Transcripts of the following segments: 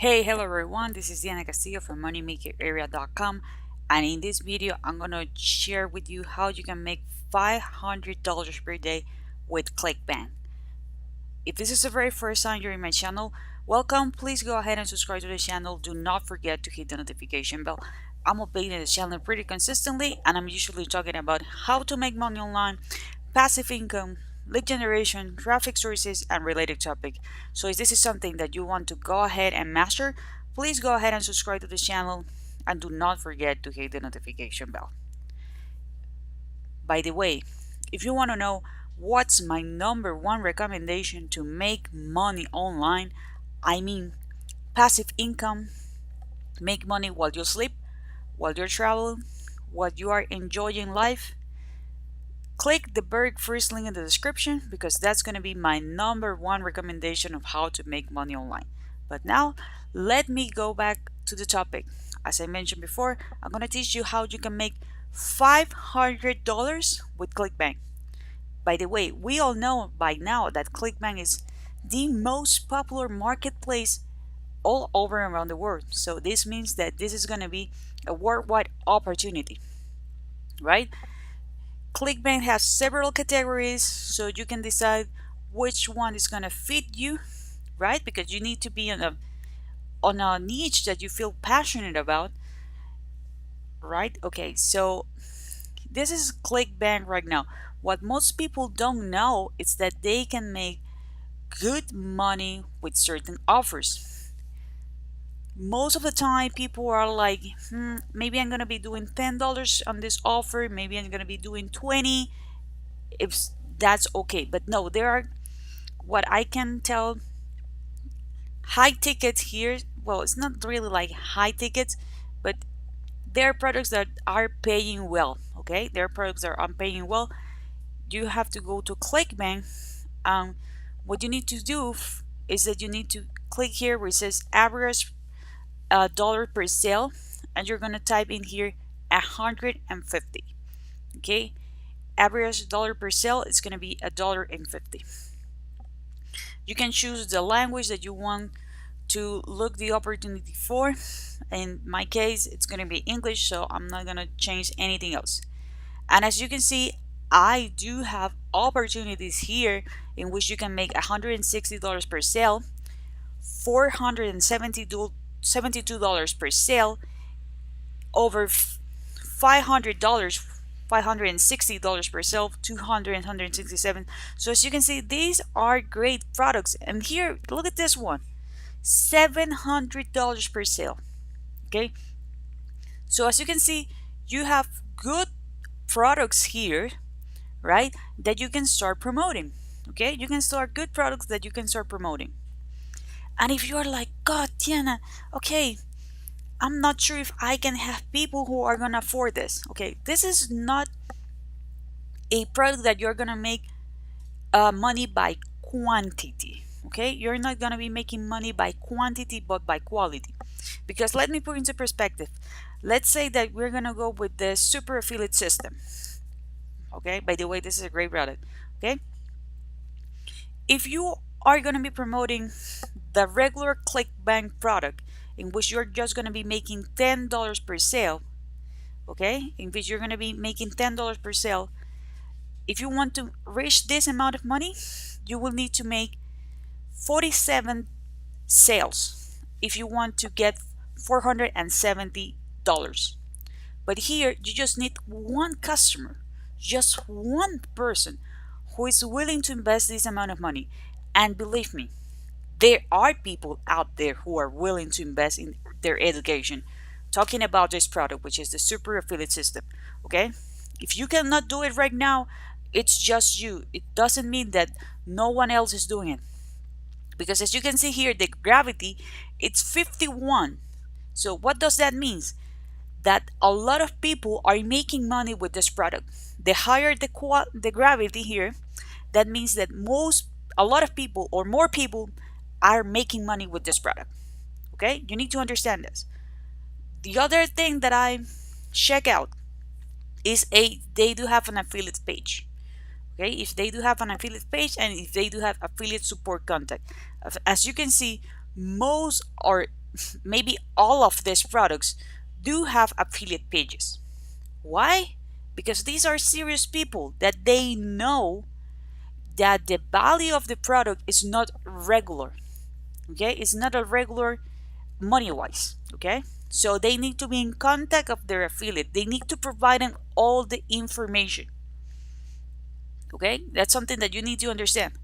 Hey, hello everyone, this is Castillo from moneymakerarea.com, and in this video I'm going to share with you how you can make $500 per day with Clickbank. If this is the very first time you're in my channel, welcome. Please go ahead and subscribe to the channel. Do not forget to hit the notification bell. I'm updating the channel pretty consistently, and I'm usually talking about how to make money online, passive income, lead generation, traffic sources, and related topic. So if this is something that you want to go ahead and master, please go ahead and subscribe to the channel, and do not forget to hit the notification bell. By the way, if you want to know what's my number one recommendation to make money online, I mean passive income, make money while you sleep, while you're traveling, while you are enjoying life, click the very first link in the description because that's going to be my number one recommendation of how to make money online. But now, let me go back to the topic. As I mentioned before, I'm going to teach you how you can make $500 with Clickbank. By the way, we all know by now that Clickbank is the most popular marketplace all over around the world. So this means that this is going to be a worldwide opportunity, right? Clickbank has several categories, so you can decide which one is going to fit you, right? Because you need to be on a niche that you feel passionate about, right? Okay, so this is Clickbank right now. What most people don't know is that they can make good money with certain offers. Most of the time people are like, maybe I'm gonna be doing $10 on this offer, maybe I'm gonna be doing 20, if that's okay. But no, there are, what I can tell, high tickets here. Well, it's not really like high tickets, but there are products that are paying well. Okay, there are products that are paying well. You have to go to Clickbank. What you need to do is that you need to click here where it says average dollar per sale, and you're gonna type in here 150. Okay, average dollar per sale is gonna be $1.50. You can choose the language that you want to look the opportunity for. In my case, it's gonna be English, so I'm not gonna change anything else. And as you can see, I do have opportunities here in which you can make $160 per sale, $472 per sale, over $500, $560 per sale, 200 and 167. So as you can see, these are great products. And here, look at this one, $700 per sale. Okay, so as you can see, you have good products here, right, that you can start promoting. Okay, you can start good products that you can start promoting. And if you are like, God, Tiana, okay, I'm not sure if I can have people who are gonna afford this. Okay, this is not a product that you're gonna make money by quantity. Okay, you're not gonna be making money by quantity but by quality. Because let me put into perspective. Let's say that we're gonna go with the super affiliate system. Okay, by the way, this is a great product. Okay, if you are gonna be promoting the regular Clickbank product, in which you're just gonna be making $10 per sale, okay, in which you're gonna be making $10 per sale, if you want to reach this amount of money, you will need to make 47 sales if you want to get $470. But here you just need one customer, just one person who is willing to invest this amount of money. And believe me, there are people out there who are willing to invest in their education. Talking about this product, which is the super affiliate system. Okay, if you cannot do it right now, it's just you. It doesn't mean that no one else is doing it, because as you can see here, the gravity, it's 51. So what does that mean? That a lot of people are making money with this product. The higher the gravity here, that means that a lot of people or more people are making money with this product. Okay, you need to understand this. The other thing that I check out is they do have an affiliate page. Okay, if they do have an affiliate page and if they do have affiliate support contact. As you can see, most or maybe all of these products do have affiliate pages. Why? Because these are serious people that they know that the value of the product is not regular. Okay, it's not a regular money wise. Okay, so they need to be in contact of their affiliate. They need to provide them all the information. Okay, that's something that you need to understand.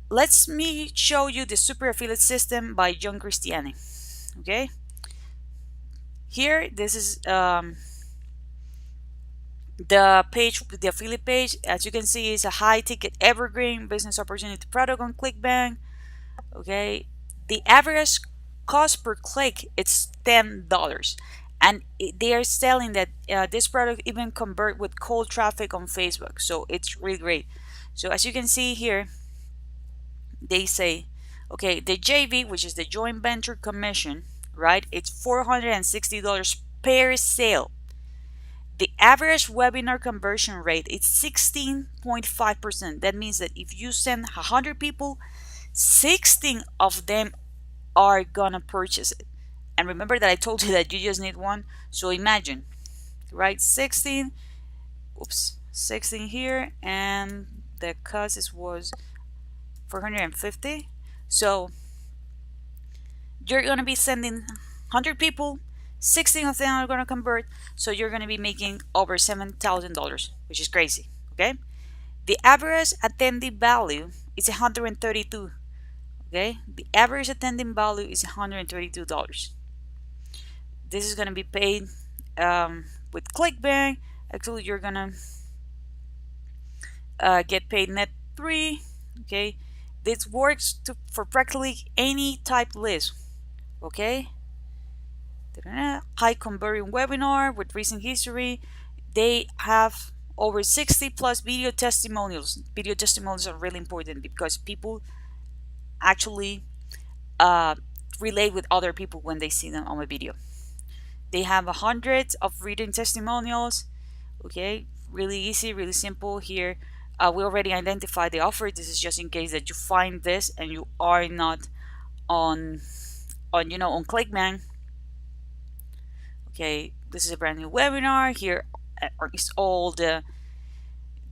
Let me show you the super affiliate system by John Christiani. Okay, here this is the page, the affiliate page. As you can see, is a high ticket evergreen business opportunity product on Clickbank. Okay, the average cost per click it's $10, and they are selling that this product even convert with cold traffic on Facebook, so it's really great. So as you can see here, they say, okay, the JV, which is the joint venture commission, right? It's $460 per sale. The average webinar conversion rate is 16.5%. That means that if you send 100 people, 16 of them are gonna purchase it. And remember that I told you that you just need one. So imagine, right? 16, oops, 16 here, and the cost was 450. So you're gonna be sending 100 people, 16 of them are gonna convert, so you're gonna be making over $7,000, which is crazy. Okay, the average attendee value is 132. Okay, the average attending value is $132. This is gonna be paid with Clickbank. Actually, you're gonna get paid net 3. Okay, this works for practically any type list. Okay, high converting webinar with recent history. They have over 60 plus video testimonials. Video testimonials are really important because people actually relate with other people when they see them on a video. They have 100 of written testimonials. Okay, really easy, really simple. Here we already identified the offer. This is just in case that you find this and you are not on on Clickbank. Okay, this is a brand new webinar. Here is all the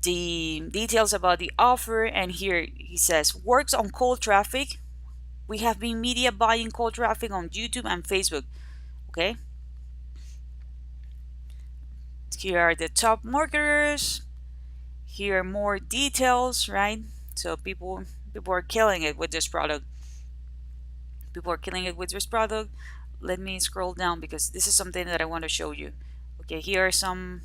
details about the offer, and here he says works on cold traffic. We have been media buying cold traffic on YouTube and Facebook. Okay, here are the top marketers. Here are more details, right? So people are killing it with this product. People are killing it with this product. Let me scroll down because this is something that I want to show you. Okay, here are some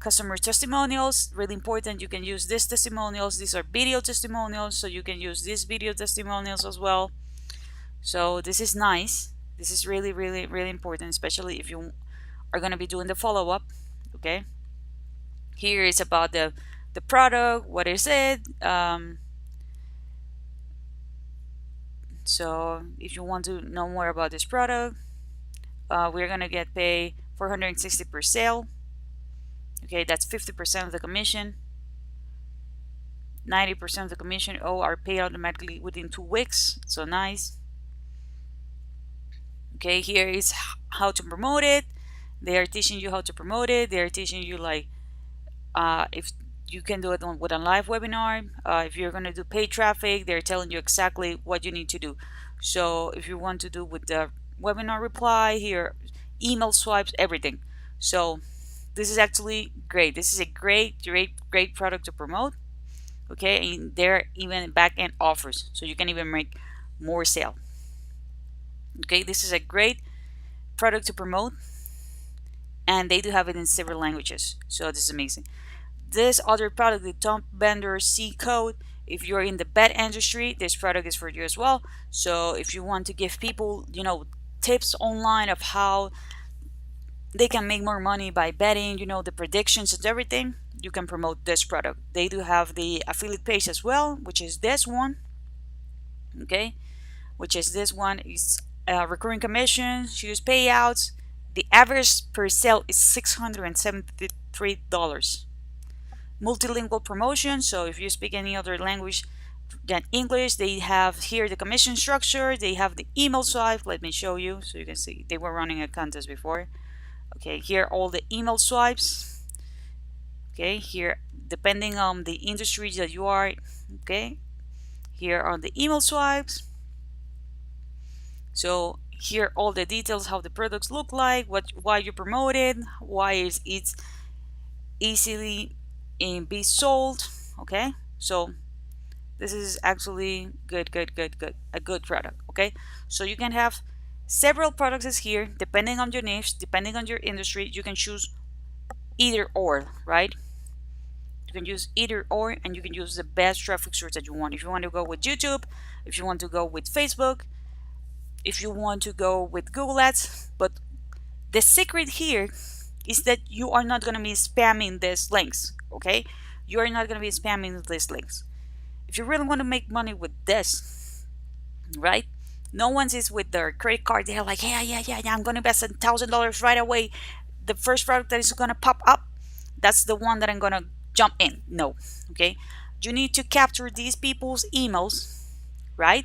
customer testimonials. Really important. You can use these testimonials. These are video testimonials, so you can use these video testimonials as well. So this is nice. This is really, really, really important, especially if you are going to be doing the follow-up. Okay, here is about the product. What is it? So if you want to know more about this product, we're gonna get paid 460 per sale. Okay, that's 50% of the commission. 90% of the commission are paid automatically within 2 weeks. So nice. Okay, here is how to promote it. They are teaching you how to promote it. They are teaching you like if you can do it with a live webinar. If you're going to do paid traffic, they're telling you exactly what you need to do. So if you want to do with the webinar reply here, email swipes, everything. So this is actually great. This is a great product to promote. Okay, and they're even back-end offers, so you can even make more sale. Okay, this is a great product to promote, and they do have it in several languages, so this is amazing. This other product, the top vendor C code, if you're in the bet industry, this product is for you as well. So if you want to give people tips online of how they can make more money by betting, the predictions and everything, you can promote this product. They do have the affiliate page as well, which is this one. Okay, which is this one is recurring commissions, huge payouts. The average per sale is $673. Multilingual promotion, so if you speak any other language, Then English, they have here the commission structure, they have the email swipe. Let me show you so you can see they were running a contest before. Okay, here all the email swipes. Okay, here depending on the industry that you are. Okay, here are the email swipes. So here all the details, how the products look like, why you promote it, why it's easily be sold. Okay, so this is actually good, a good product. Okay, so you can have several products here depending on your niche, depending on your industry. You can choose either or, right? You can use either or, and you can use the best traffic source that you want. If you want to go with YouTube, if you want to go with Facebook, if you want to go with Google Ads. But the secret here is that you are not going to be spamming these links. Okay, you are not going to be spamming these links. If you really want to make money with this, right? No one is with their credit card. They're like, yeah, I'm going to invest $1,000 right away. The first product that is going to pop up, that's the one that I'm going to jump in. No, okay? You need to capture these people's emails, right?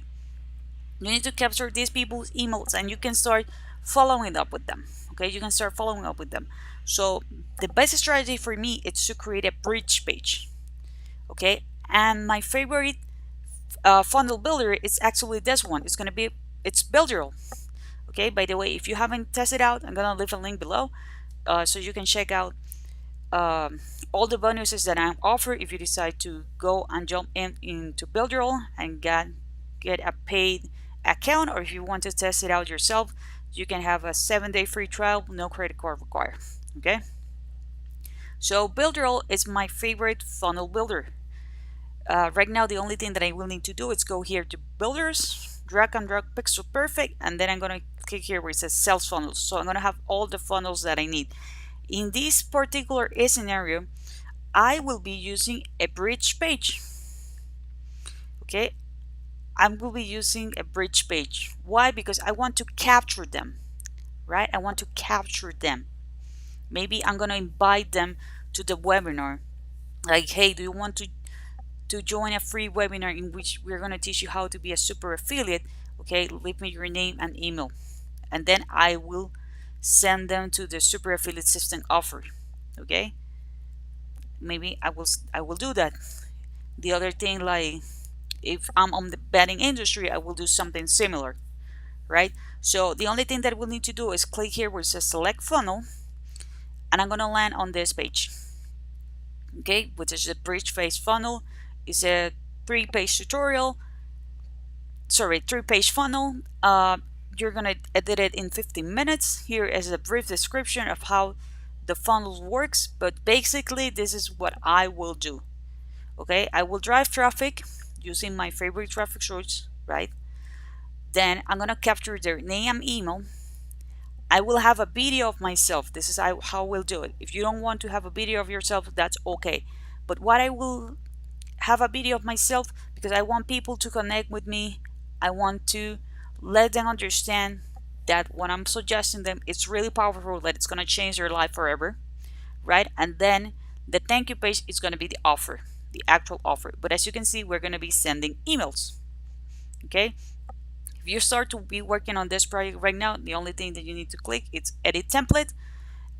You need to capture these people's emails, and you can start following up with them. Okay, you can start following up with them. So the best strategy for me is to create a bridge page. Okay, and my favorite funnel builder is actually this one. It's Builderall. Okay, by the way, if you haven't tested out, I'm gonna leave a link below so you can check out all the bonuses that I offer if you decide to go and jump into Builderall and get a paid account, or if you want to test it out yourself, you can have a 7-day free trial, no credit card required. Okay, so Builderall is my favorite funnel builder. Right now, the only thing that I will need to do is go here to builders, drag and drop pixel perfect, and then I'm going to click here where it says sales funnels. So I'm going to have all the funnels that I need. In this particular scenario, I will be using a bridge page. Okay, I will be using a bridge page. Why? Because I want to capture them, right? I want to capture them. Maybe I'm going to invite them to the webinar. Like, hey, do you want to join a free webinar in which we're going to teach you how to be a super affiliate? Okay, leave me your name and email, and then I will send them to the super affiliate system offer. Okay, maybe I will do that. The other thing, like if I'm on the betting industry, I will do something similar, right? So the only thing that we'll need to do is click here where it says select funnel, and I'm going to land on this page. Okay, which is the bridge phase funnel. It's a 3-page tutorial. Sorry, 3-page funnel. You're gonna edit it in 15 minutes. Here is a brief description of how the funnel works, but basically this is what I will do. Okay, I will drive traffic using my favorite traffic source, right? Then I'm gonna capture their name and email. I will have a video of myself. This is how we'll do it. If you don't want to have a video of yourself, that's okay. But what I will have a video of myself, because I want people to connect with me. I want to let them understand that what I'm suggesting them, it's really powerful, that it's going to change their life forever, right? And then the thank you page is going to be the offer, the actual offer. But as you can see, we're going to be sending emails. Okay, if you start to be working on this project right now, the only thing that you need to click is edit template,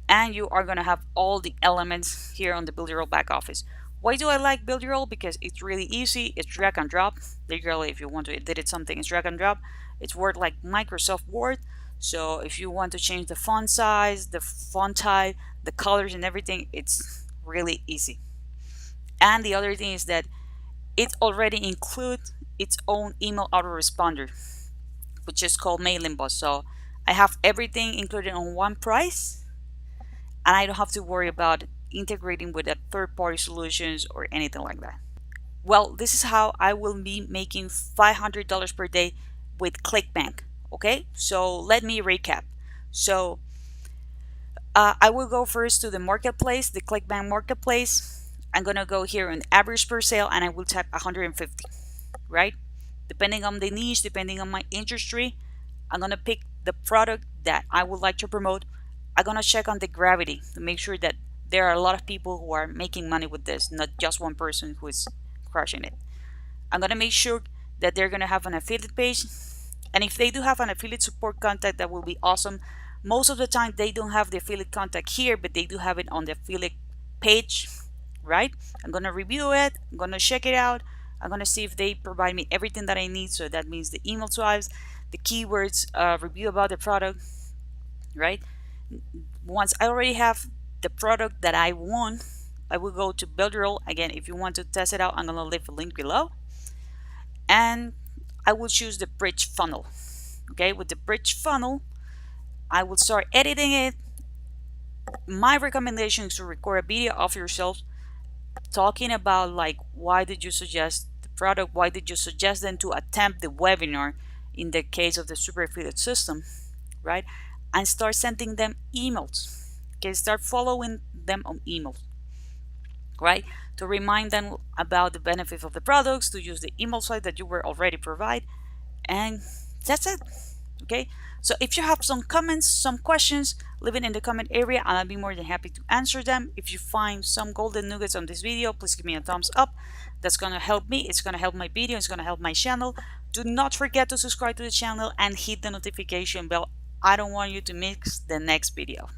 and you are going to have all the elements here on the Builderall back office. Why do I like Builderall? Because it's really easy. It's drag and drop. Literally, if you want to edit something, it's drag and drop. It's Word like Microsoft Word. So if you want to change the font size, the font type, the colors and everything, it's really easy. And the other thing is that it already includes its own email autoresponder, which is called Mailing Bus. So I have everything included on one price, and I don't have to worry about integrating with a third-party solutions or anything like that. Well, this is how I will be making $500 per day with Clickbank. Okay, so let me recap. So I will go first to the marketplace, the Clickbank marketplace. I'm gonna go here on average per sale, and I will type 150, right? Depending on the niche, depending on my industry, I'm gonna pick the product that I would like to promote. I'm gonna check on the gravity to make sure that there are a lot of people who are making money with this, not just one person who is crushing it. I'm gonna make sure that they're gonna have an affiliate page, and if they do have an affiliate support contact, that will be awesome. Most of the time they don't have the affiliate contact here, but they do have it on the affiliate page, right? I'm gonna review it, I'm gonna check it out, I'm gonna see if they provide me everything that I need. So that means the email swipes, the keywords, review about the product, right? Once I already have the product that I want, I will go to build role. Again, if you want to test it out, I'm gonna leave a link below, and I will choose the bridge funnel. Okay, with the bridge funnel, I will start editing it. My recommendation is to record a video of yourself talking about, like, why did you suggest the product, why did you suggest them to attempt the webinar in the case of the super affiliate system, right? And start sending them emails. Okay, start following them on emails, right? To remind them about the benefits of the products, to use the email site that you were already provide, and that's it. Okay, so if you have some comments, some questions, leave it in the comment area and I'll be more than happy to answer them. If you find some golden nuggets on this video, please give me a thumbs up. That's gonna help me, it's gonna help my video, it's gonna help my channel. Do not forget to subscribe to the channel and hit the notification bell. I don't want you to miss the next video.